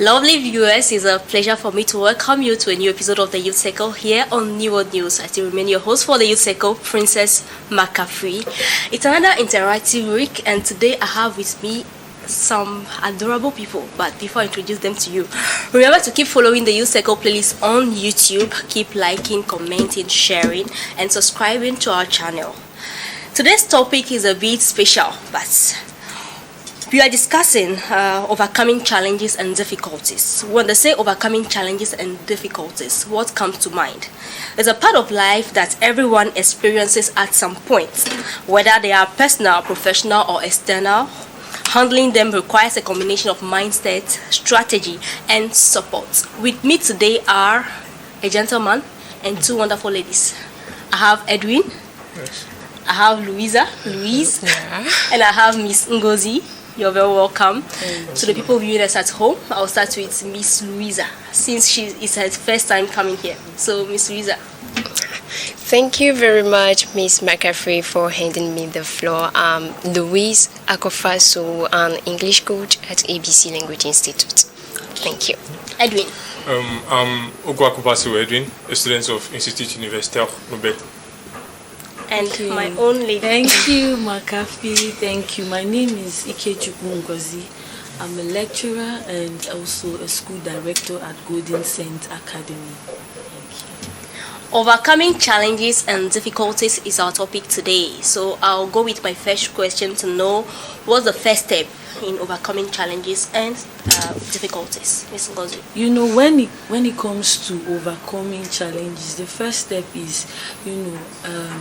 Lovely viewers, it's a pleasure for me to welcome you to a new episode of the Youth Circle here on New World News. I still remain your host for the Youth Circle, Princess McAfee. It's another interactive week, and today I have with me some adorable people. But before I introduce them to you, remember to keep following the Youth Circle playlist on YouTube. Keep liking, commenting, sharing, and subscribing to our channel. Today's topic is a bit special, but we are discussing overcoming challenges and difficulties. When they say overcoming challenges and difficulties, what comes to mind? There's a part of life that everyone experiences at some point, whether they are personal, professional, or external. Handling them requires a combination of mindset, strategy, and support. With me today are a gentleman and two wonderful ladies. I have Edwin, Yes. I have Louise, Yeah. and I have Miss Ngozi. You're very welcome. To the people viewing us at home, I'll start with Miss Louisa, since it's her first time coming here. So, Miss Louisa. Thank you very much, Miss McAfee, for handing me the floor. I'm Louise Akofaso, an English coach at ABC Language Institute. Thank you. Edwin. I'm Ogwakubasu Edwin, a student of Institut Universitaire Lomé. And my own lady. Thank you, McAfee. Thank you. My name is Ikechukwu Ngozi. I'm a lecturer and also a school director at Golden Saint Academy. Overcoming challenges and difficulties is our topic today. So I'll go with my first question to know what's the first step in overcoming challenges and difficulties. Ms. Ngozi. You know, when it comes to overcoming challenges, the first step is,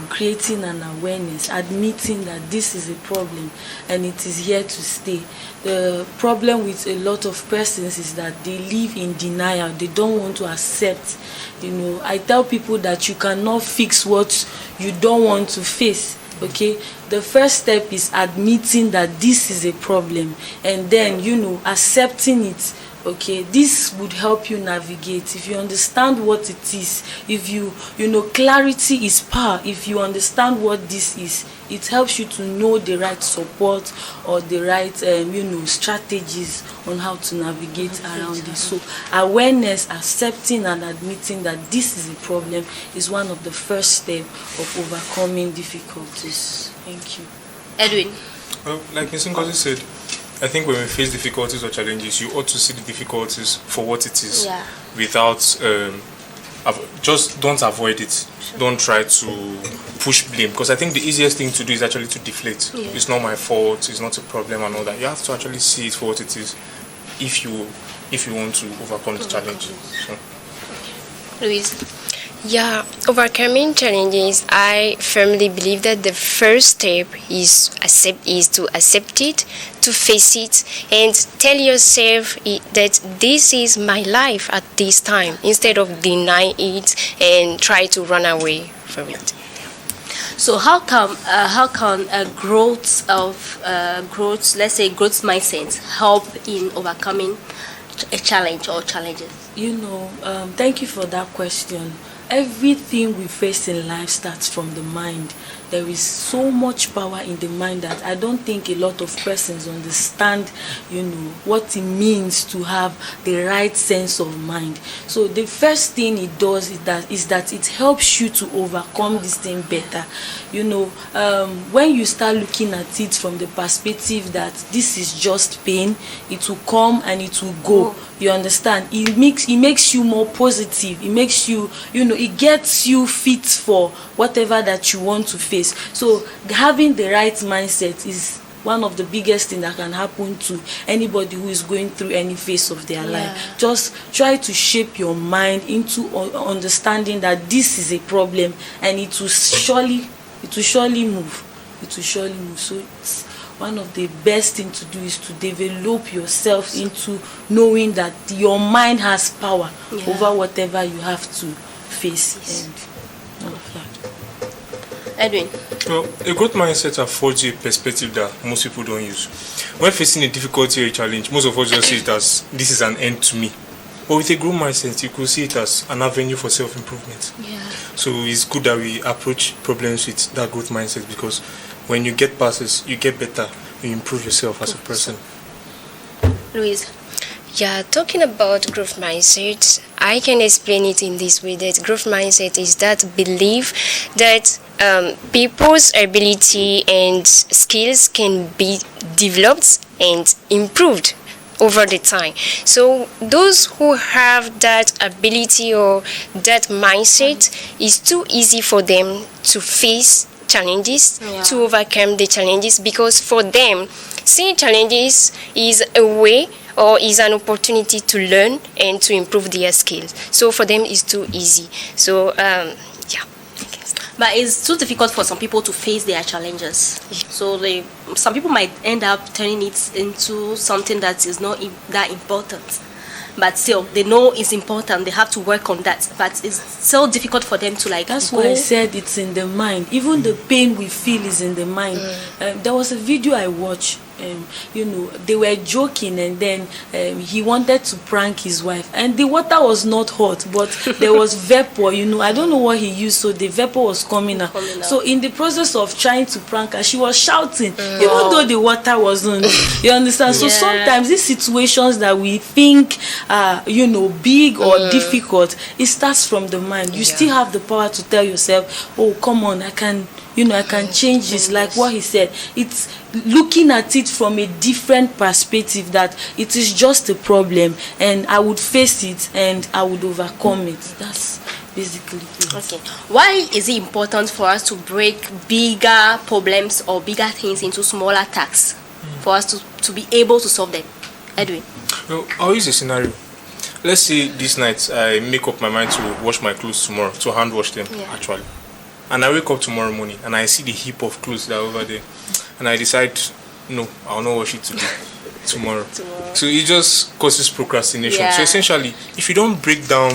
creating an awareness, admitting that this is a problem and it is here to stay. The problem with a lot of persons is that they live in denial. They don't want to accept. I tell people that you cannot fix what you don't want to face. Okay, the first step is admitting that this is a problem, and then accepting it. Okay, this would help you navigate. If you understand what it is, if you clarity is power. If you understand what this is, it helps you to know the right support or the right strategies on how to navigate around this. So awareness, accepting and admitting that this is a problem is one of the first steps of overcoming difficulties. Thank you. Edwin. Well, like Ms. Ngozi said, I think when we face difficulties or challenges, you ought to see the difficulties for what it is, without just don't avoid it. Don't try to push blame, because I think the easiest thing to do is actually to deflate. Yeah. It's not my fault, it's not a problem and all that. You have to actually see it for what it is if you want to overcome the challenge. So. Louise. Yeah, overcoming challenges, I firmly believe that the first step is to accept it, to face it, and tell yourself that this is my life at this time, instead of denying it and try to run away from it. So how can a growth mindset help in overcoming a challenge or challenges? Thank you for that question. Everything we face in life starts from the mind. There is so much power in the mind that I don't think a lot of persons understand, what it means to have the right sense of mind. So the first thing it does is that it helps you to overcome this thing better. When you start looking at it from the perspective that this is just pain, it will come and it will go. You understand? It makes you more positive. It makes you, it gets you fit for whatever that you want to face. So having the right mindset is one of the biggest things that can happen to anybody who is going through any phase of their life. Just try to shape your mind into understanding that this is a problem and it will surely move. So it's one of the best things to do is to develop yourself into knowing that your mind has power over whatever you have to face and all of that. Edwin. Well, a growth mindset affords you a perspective that most people don't use. When facing a difficulty or a challenge, most of us just see it as this is an end to me. But with a growth mindset, you could see it as an avenue for self-improvement. Yeah. So it's good that we approach problems with that growth mindset, because when you get past this, you get better, you improve yourself as a person. Louise. Yeah, talking about growth mindset, I can explain it in this way that growth mindset is that belief that people's ability and skills can be developed and improved over the time. So those who have that ability or that mindset, is too easy for them to face challenges, to overcome the challenges, because for them, seeing challenges is a way or is an opportunity to learn and to improve their skills. So for them, it's too easy. So But it's too difficult for some people to face their challenges. So some people might end up turning it into something that is not that important. But still, they know it's important. They have to work on that. But it's so difficult for them to That's why I said it's in the mind. Even the pain we feel is in the mind. There was a video I watched. They were joking, and then he wanted to prank his wife, and the water was not hot, but there was vapor. I don't know what he used, so the vapor was coming out. So in the process of trying to prank her, she was shouting, even though the water wasn't. You understand? So sometimes these situations that we think are big or difficult, it starts from the mind. You still have the power to tell yourself, oh, come on, I can change this. Like what he said, it's looking at it from a different perspective, that it is just a problem and I would face it and I would overcome it. That's basically it. Okay. Why is it important for us to break bigger problems or bigger things into smaller tasks for us to be able to solve them? Edwin? I'll use a scenario. Let's say this night I make up my mind to wash my clothes tomorrow, to hand wash them actually. And I wake up tomorrow morning and I see the heap of clothes that are over there. And I decide, no, I'll not wash it today, tomorrow. So it just causes procrastination. So essentially, if you don't break down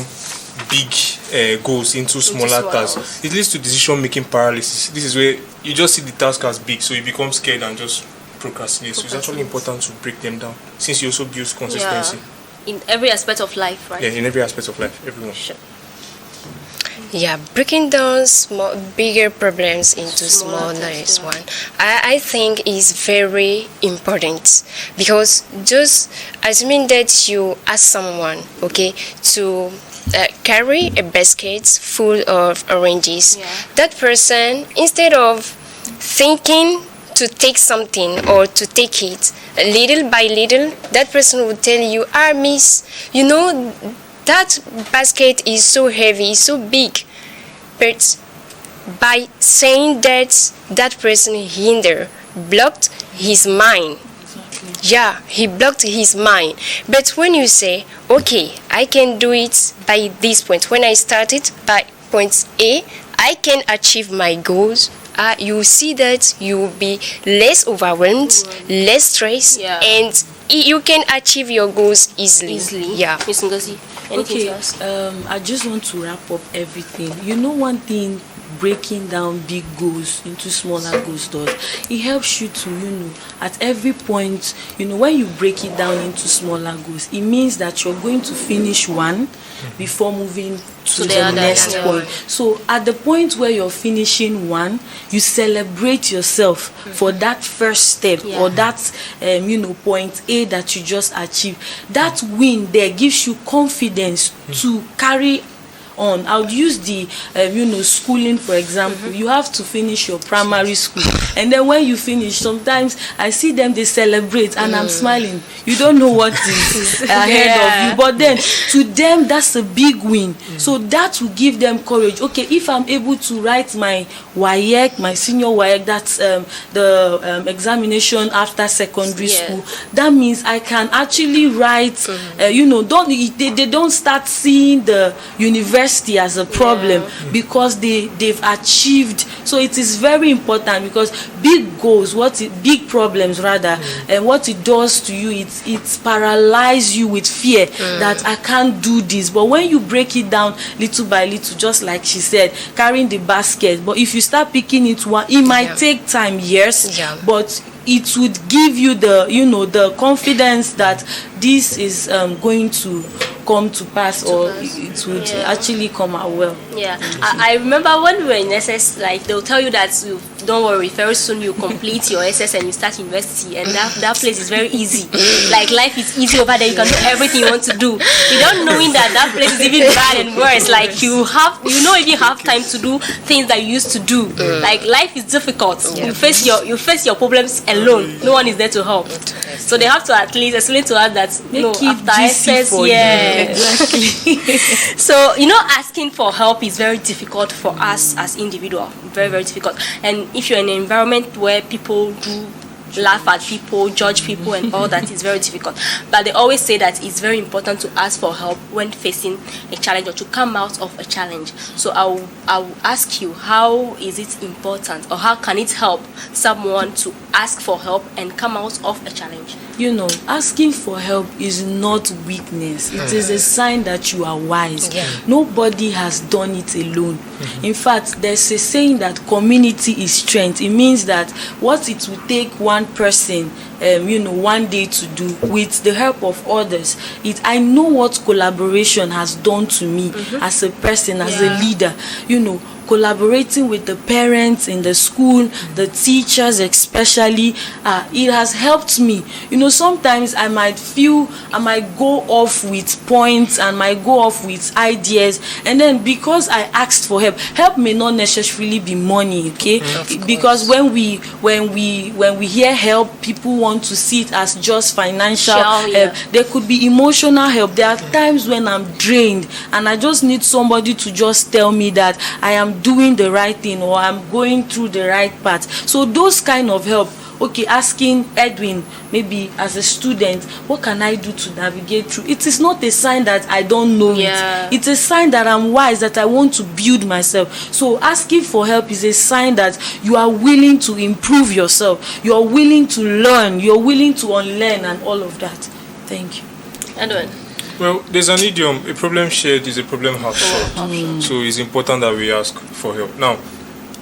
big goals into smaller tasks, it leads to decision-making paralysis. This is where you just see the task as big, so you become scared and just procrastinate. So it's actually important to break them down, since you also build consistency. In every aspect of life, right? Yeah, in every aspect of life, everyone. Sure. Yeah, breaking down bigger problems into smaller one, I think is very important, because just assuming that you ask someone, to carry a basket full of oranges, that person, instead of thinking to take something or to take it little by little, that person would tell you, miss, that basket is so heavy, so big. But by saying that person blocked his mind. Yeah, he blocked his mind. But when you say, okay, I can do it by this point. When I started by point A, I can achieve my goals. You see that you will be less overwhelmed, less stressed, and you can achieve your goals easily. Yeah. Ms. Ngozi, anything else? I just want to wrap up everything. One thing breaking down big goals into smaller goals does, it helps you to, at every point, when you break it down into smaller goals, it means that you're going to finish one before moving to the next point. So at the point where you're finishing one, you celebrate yourself for that first step or that point A that you just achieved. That win there gives you confidence to carry on. I would use the schooling for example. You have to finish your primary school, and then when you finish, sometimes I see them, they celebrate, and I'm smiling. You don't know what is ahead of you, but then to them that's a big win. So that will give them courage. Okay, if I'm able to write my WAEC, my senior WAEC, that's the examination after secondary school, that means I can actually write. They don't start seeing the university as a problem because they've achieved. So it is very important, because big goals, big problems rather, and what it does to you, it paralyzes you with fear that I can't do this. But when you break it down little by little, just like she said, carrying the basket, but if you start picking it one, it might take time, but it would give you the confidence that this is going to come to pass, or it would actually come out well. I remember when we were in SS, like they'll tell you that don't worry, very soon you complete your SS and you start university, and that place is very easy. Like life is easy over there, you can do everything you want to do. Without knowing that place is even bad and worse. Like you don't even have time to do things that you used to do. Like life is difficult. You face your problems alone. No one is there to help. So they have to at least explain to us that after SS, exactly. So asking for help is very difficult for us as individuals. Very, very difficult. And if you're in an environment where people do laugh at people, judge people, and all that, is very difficult. But they always say that it's very important to ask for help when facing a challenge or to come out of a challenge. So I will ask you, how is it important, or how can it help someone to ask for help and come out of a challenge? Asking for help is not weakness. It is a sign that you are wise. Nobody has done it alone. In fact, there's a saying that community is strength. It means that what it will take one person one day to do, with the help of others, I know what collaboration has done to me as a person, as a leader. Collaborating with the parents in the school, the teachers especially, it has helped me. Sometimes I might go off with points and might go off with ideas, and then because I asked for help may not necessarily be money, okay? Because when we hear help, people want to see it as just financial help. There could be emotional help. There are times when I'm drained and I just need somebody to just tell me that I am doing the right thing or I'm going through the right path. So those kind of help, asking Edwin, maybe as a student, what can I do to navigate through? It is not a sign that I don't know it. It's a sign that I'm wise, that I want to build myself. So asking for help is a sign that you are willing to improve yourself. You're willing to learn. You're willing to unlearn and all of that. Thank you. Edwin? Well, there's an idiom, a problem shared is a problem half solved. So it's important that we ask for help. Now,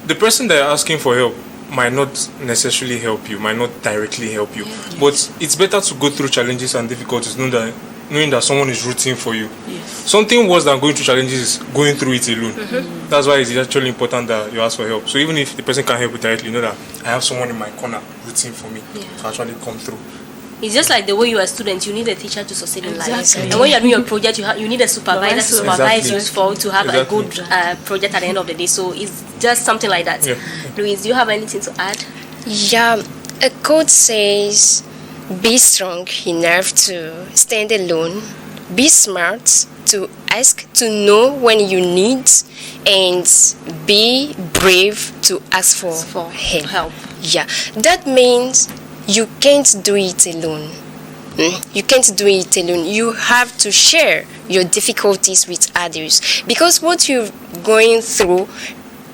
the person that you're asking for help might not necessarily help you, might not directly help you. But it's better to go through challenges and difficulties knowing that someone is rooting for you. Something worse than going through challenges is going through it alone. That's why it's actually important that you ask for help. So even if the person can't help you directly, know that I have someone in my corner rooting for me to actually come through. It's just like the way you are a student, you need a teacher to succeed in life. And when you're doing your project, you need a supervisor to supervise you to have a good project at the end of the day. So it's just something like that. Louise, do you have anything to add? Yeah, a quote says, be strong enough to stand alone, be smart to ask, to know when you need, and be brave to ask for help. Yeah, that means you can't do it alone. You can't do it alone. You have to share your difficulties with others, because what you're going through,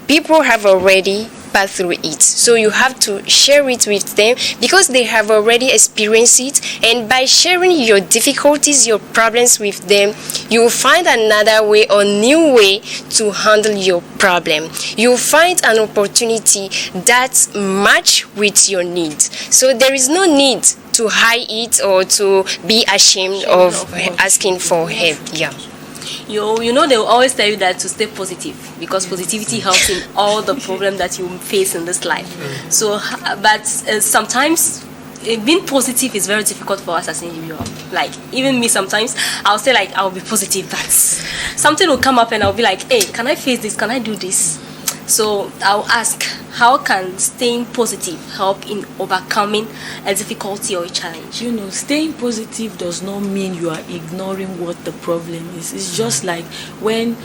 people have already passed through it. So you have to share it with them because they have already experienced it. And by sharing your difficulties, your problems with them, you will find another way or new way to handle your problem. You will find an opportunity that match with your needs. So there is no need to hide it or to be ashamed of asking for help. Yeah. They will always tell you that to stay positive, because positivity helps in all the problems that you face in this life. So, but sometimes being positive is very difficult for us as an individual. Like even me, sometimes I'll say like I'll be positive, but something will come up and I'll be like, hey, can I face this? Can I do this? So I'll ask, how can staying positive help in overcoming a difficulty or a challenge? Staying positive does not mean you are ignoring what the problem is. It's just like when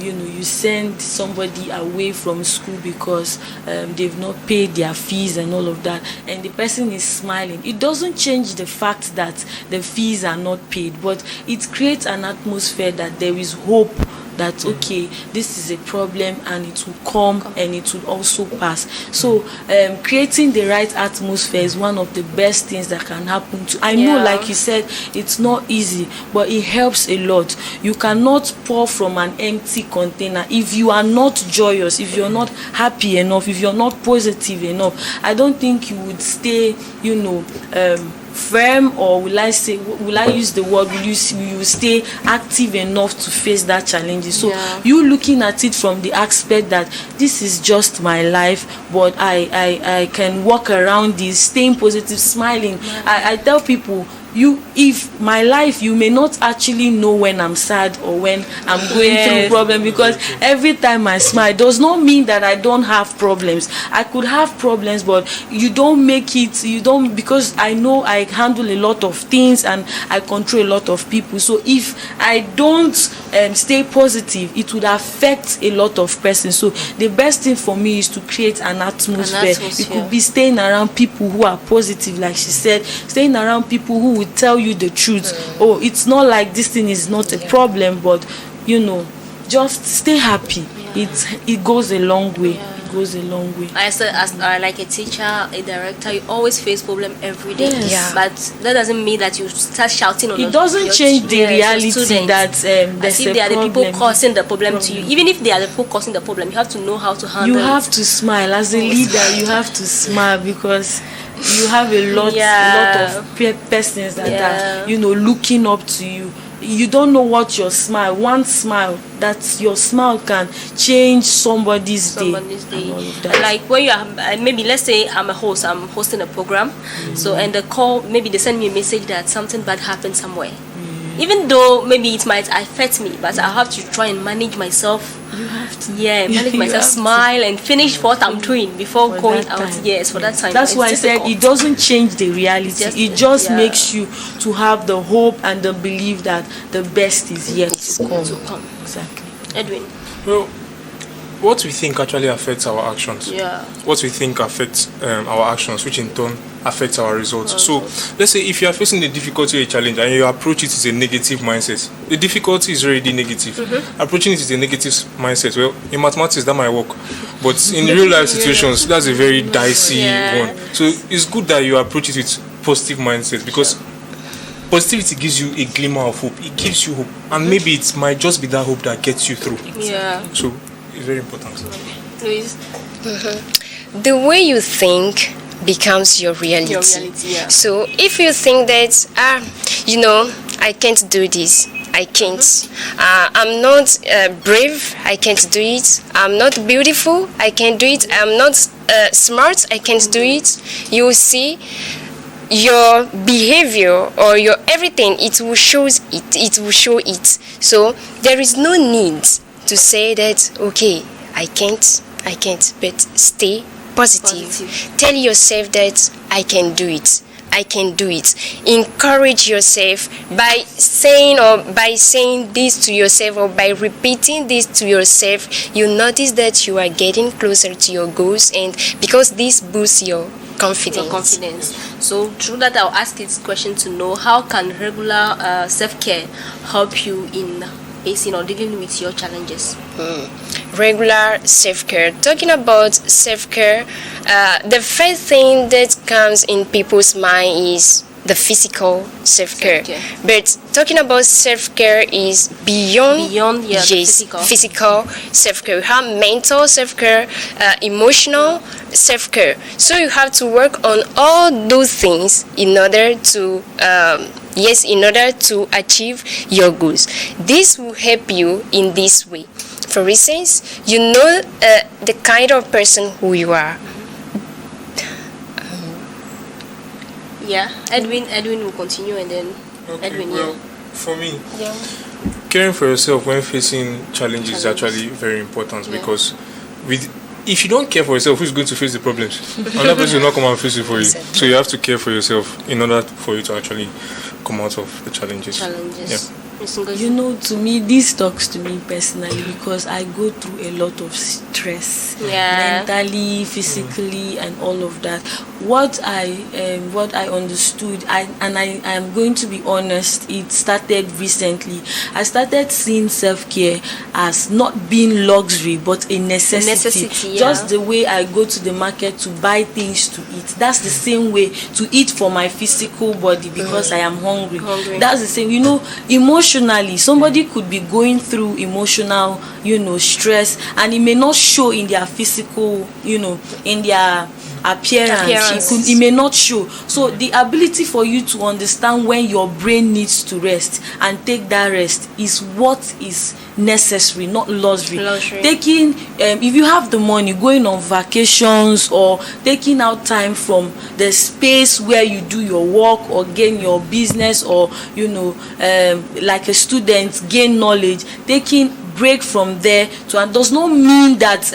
you send somebody away from school because they've not paid their fees and all of that, and the person is smiling. It doesn't change the fact that the fees are not paid, but it creates an atmosphere that there is hope, that okay, this is a problem and it will come and it will also pass. So creating the right atmosphere is one of the best things that can happen to. I know, like you said, it's not easy, but it helps a lot. You cannot pour from an empty container. If you are not joyous, if you're not happy enough, if you're not positive enough, I don't think you would stay firm, or will I use the word, will you stay active enough to face that challenge? So you looking at it from the aspect that this is just my life, but I can walk around this, staying positive, smiling. I tell people, if my life, you may not actually know when I'm sad or when I'm going through problem, because every time I smile does not mean that I don't have problems. I could have problems, but you don't make it, because I know I handle a lot of things and I control a lot of people. So if I don't stay positive, it would affect a lot of persons. So the best thing for me is to create an atmosphere. It could be staying around people who are positive, like she said, staying around people who will tell you the truth. Oh, it's not like this thing is not a problem, but just stay happy. It goes a long way. It goes a long way. As like a teacher, a director, you always face problem every day. But that doesn't mean that you start shouting on it. Doesn't change the reality that as if they are the people causing the problem to you. Even if they are the people causing the problem, you have to know how to handle it. You have to smile as a leader. You have to smile, because you have a lot of persons that are looking up to you. You don't know what your smile, one smile, that your smile can change somebody's day. And all of that. Like when you are, maybe let's say I'm a host, I'm hosting a program, so and the call, maybe they send me a message that something bad happened somewhere. Even though maybe it might affect me, but I have to try and manage myself. You have to. Manage myself, smile and finish what I'm doing before going out. For that time. That's why I said it doesn't change the reality. It just makes you to have the hope and the belief that the best is yet to come. Exactly. Edwin. Well, what we think actually affects our actions. What we think affects our actions, which in turn affects our results. So let's say if you are facing a difficulty or a challenge and you approach it with a negative mindset, the difficulty is already negative. Approaching it with a negative mindset, well, in mathematics that might work, but in real life situations that's a very dicey one. So it's good that you approach it with positive mindset, because positivity gives you a glimmer of hope. It gives you hope, and maybe it might just be that hope that gets you through. So it's very important. Louise? The way you think becomes your reality. So if you think that I can't do this, I can't, I'm not brave, I can't do it, I'm not beautiful, I can't do it, I'm not smart, I can't do it, you will see your behavior or your everything, it will show it. So there is no need to say that, okay, I can't, but stay positive. Tell yourself that I can do it. Encourage yourself by saying this to yourself, or by repeating this to yourself. You notice that you are getting closer to your goals, and because this boosts your confidence. So through that, I'll ask this question to know, how can regular self-care help you in facing or dealing with your challenges? Regular self-care. Talking about self-care, the first thing that comes in people's mind is the physical self-care. But talking about self-care is beyond physical self-care. You have mental self-care, emotional self-care. So you have to work on all those things in order to achieve your goals. This will help you in this way. For instance, you know the kind of person who you are. Edwin will continue, and then Edwin. Well, for me, caring for yourself when facing challenges is actually very important, because if you don't care for yourself, who's going to face the problems? Another person will not come and face it for you. Exactly. So you have to care for yourself in order for you to actually come out of the challenges. To me, this talks to me personally, because I go through a lot of stress, mentally, physically, and all of that. What I understood, I am going to be honest, it started recently. I started seeing self-care as not being luxury, but a necessity. Just the way I go to the market to buy things to eat, that's the same way to eat for my physical body, because I am hungry. That's the same. Emotionally, somebody could be going through emotional, stress, and it may not show in their physical, in their appearance. It may not show. So the ability for you to understand when your brain needs to rest and take that rest is what is necessary, not luxury. Taking if you have the money, going on vacations or taking out time from the space where you do your work or gain your business, or like a student gain knowledge, taking break from there does not mean that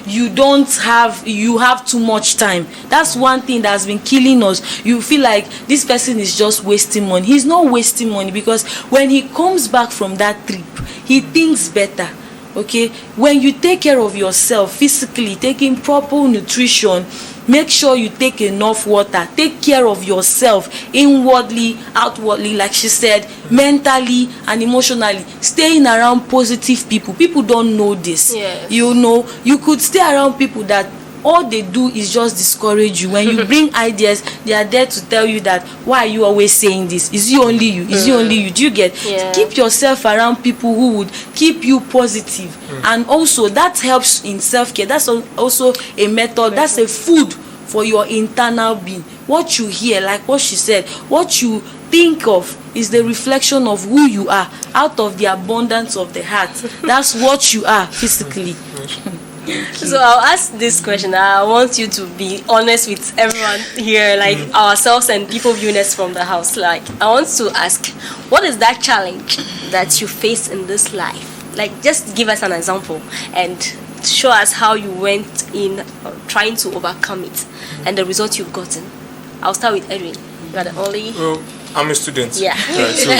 you have too much time. That's one thing that's been killing us. You feel like this person is just wasting money. He's not wasting money, because when he comes back from that trip, he thinks better. Okay, when you take care of yourself physically, taking proper nutrition, make sure you take enough water, take care of yourself inwardly, outwardly, like she said, mentally and emotionally, staying around positive people. People don't know this. Yes. You could stay around people that all they do is just discourage you. When you bring ideas, they are there to tell you that, why are you always saying this? Is it only you? Is it only you? Do you get? Yeah. Keep yourself around people who would keep you positive. And also that helps in self-care. That's also a method. That's a food for your internal being. What you hear, like what she said, what you think of is the reflection of who you are. Out of the abundance of the heart, that's what you are physically. So I'll ask this question. I want you to be honest with everyone here, like ourselves and people viewing us from the house. Like, I want to ask, what is that challenge that you face in this life? Like, just give us an example and show us how you went in trying to overcome it and the result you've gotten. I'll start with Edwin. You are the only... Well, I'm a student. Yeah. Right, so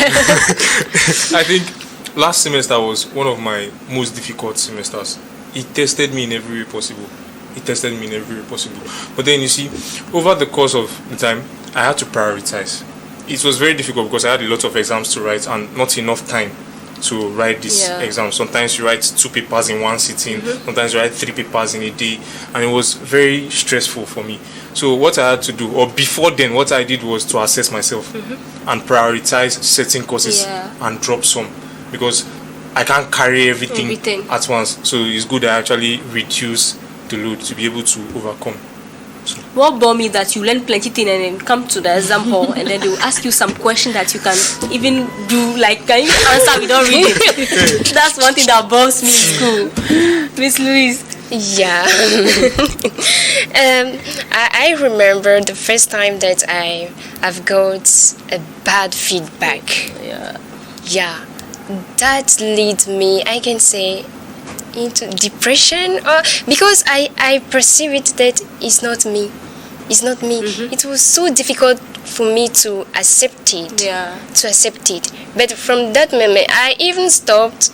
I think last semester was one of my most difficult semesters. It tested me in every way possible. But then you see, over the course of the time, I had to prioritize. It was very difficult because I had a lot of exams to write and not enough time to write these exams. Sometimes you write 2 papers in one sitting, sometimes you write 3 papers in a day, and it was very stressful for me. So what I had to do, or before then, what I did was to assess myself and prioritize certain courses and drop some, because I can't carry everything at once. So it's good I actually reduce the load to be able to overcome. So. What bore me that you learn plenty things and then come to the exam hall and then they will ask you some question that you can even do, like, can you answer without reading? That's one thing that bores me in school. Miss Louise. Yeah. I remember the first time that I've got a bad feedback. Yeah. That leads me, I can say, into depression, or because I perceive it that it's not me. It was so difficult for me to accept it. But from that moment, I even stopped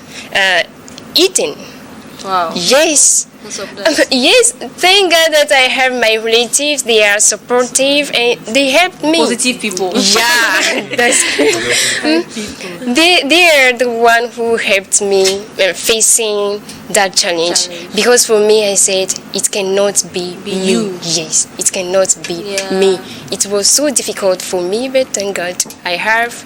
eating. Wow. Yes. Yes, thank God that I have my relatives. They are supportive and they help me. Positive people. Yeah, that's they are the one who helped me facing that challenge. Because for me, I said it cannot be you. Yes, it cannot be me. It was so difficult for me, but thank God I have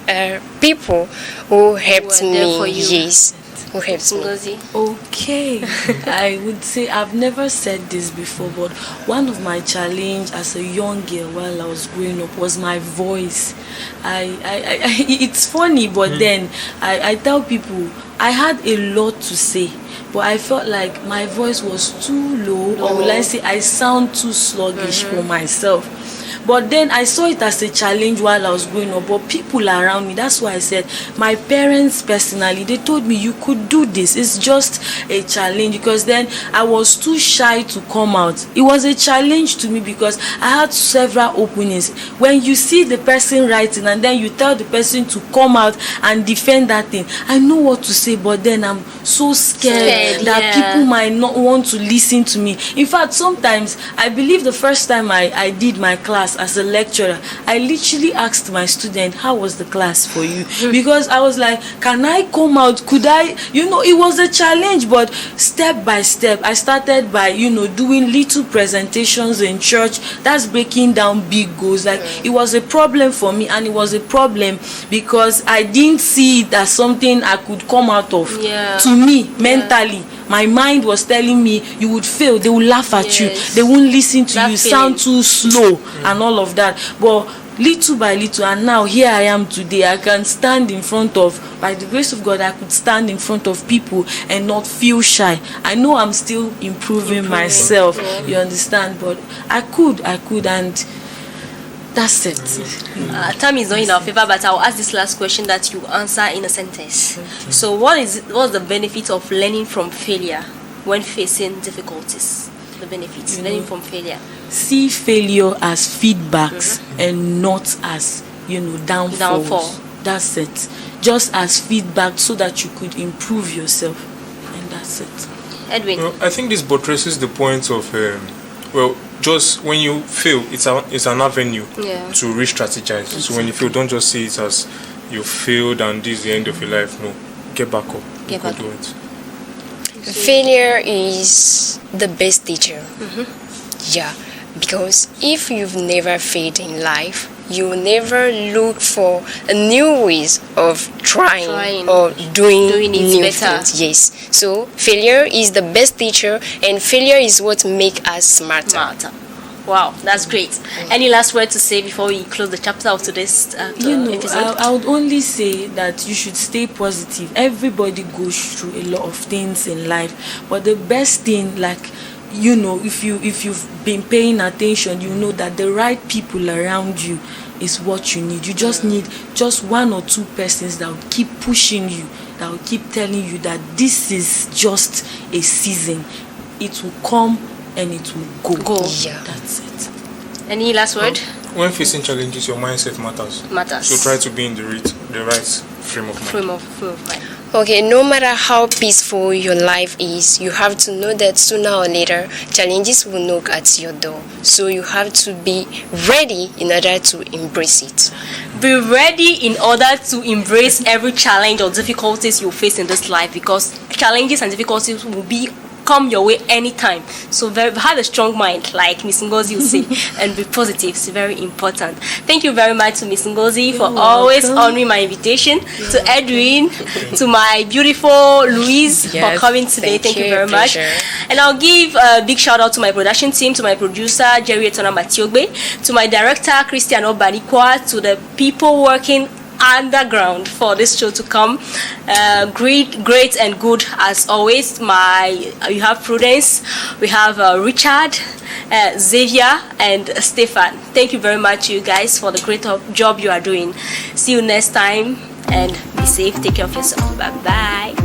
people who helped me. Yes. Who helps me. Okay. I would say I've never said this before, but one of my challenge as a young girl while I was growing up was my voice. It's funny, but then I tell people I had a lot to say, but I felt like my voice was too low, or will I say I sound too sluggish for myself. But then I saw it as a challenge while I was growing up. But people around me, that's why I said, my parents personally, they told me you could do this. It's just a challenge, because then I was too shy to come out. It was a challenge to me because I had several openings. When you see the person writing and then you tell the person to come out and defend that thing, I know what to say, but then I'm so scared that people might not want to listen to me. In fact, sometimes I believe the first time I did my class as a lecturer, I literally asked my student, how was the class for you? Because I was like, can I come out? Could I? It was a challenge, but step by step, I started by, doing little presentations in church. That's breaking down big goals. Like, it was a problem for me, and it was a problem because I didn't see it as something I could come out of. To me, mentally, My mind was telling me you would fail, they will laugh at you, they won't listen to you, sound too slow and all of that. But little by little, and now here I am today. I can stand in front of, by the grace of God, I could stand in front of people and not feel shy. I know I'm still improving myself, you understand, but I could, and that's it. Time is not in our favor, but I'll ask this last question that you answer in a sentence. So what's the benefit of learning from failure when facing difficulties? The benefits, learning from failure. See failure as feedbacks and not as, downfalls. That's it. Just as feedback so that you could improve yourself, and that's it. Edwin? I think this buttresses the point of, just when you fail, it's an avenue to re-strategize. Exactly. So when you fail, don't just see it as you failed and this is the end of your life. No, get back up. Get back. Do it. Failure is the best teacher. Yeah, because if you've never failed in life, you will never look for a new ways of trying or doing new things. Yes. So failure is the best teacher, and failure is what makes us smarter. Wow, that's great. Any last word to say before we close the chapter of today's episode? I would only say that you should stay positive. Everybody goes through a lot of things in life, but the best thing, if you've been paying attention, you know that the right people around you is what you need. You just need just one or two persons that will keep pushing you, that will keep telling you that this is just a season. It will come and it will go. Yeah. That's it. Any last word? When facing challenges, your mindset matters. So try to be in the right frame of mind. Okay, no matter how peaceful your life is, you have to know that sooner or later, challenges will knock at your door. So you have to be ready in order to embrace it. Be ready in order to embrace every challenge or difficulties you face in this life, because challenges and difficulties will come your way anytime. So have a strong mind, like Miss Ngozi will say, and be positive. It's very important. Thank you very much to Miss Ngozi for always honoring my invitation, to Edwin, to my beautiful Louise for coming today. Thank you very much. And I'll give a big shout out to my production team, to my producer Jerry Etona Matiogbe, to my director Christian Obanikwa, to the people working underground for this show to come. Great and good as always. You have Prudence, we have Richard, Xavier and Stefan. Thank you very much, you guys, for the great job you are doing. See you next time, and be safe. Take care of yourself. Bye bye.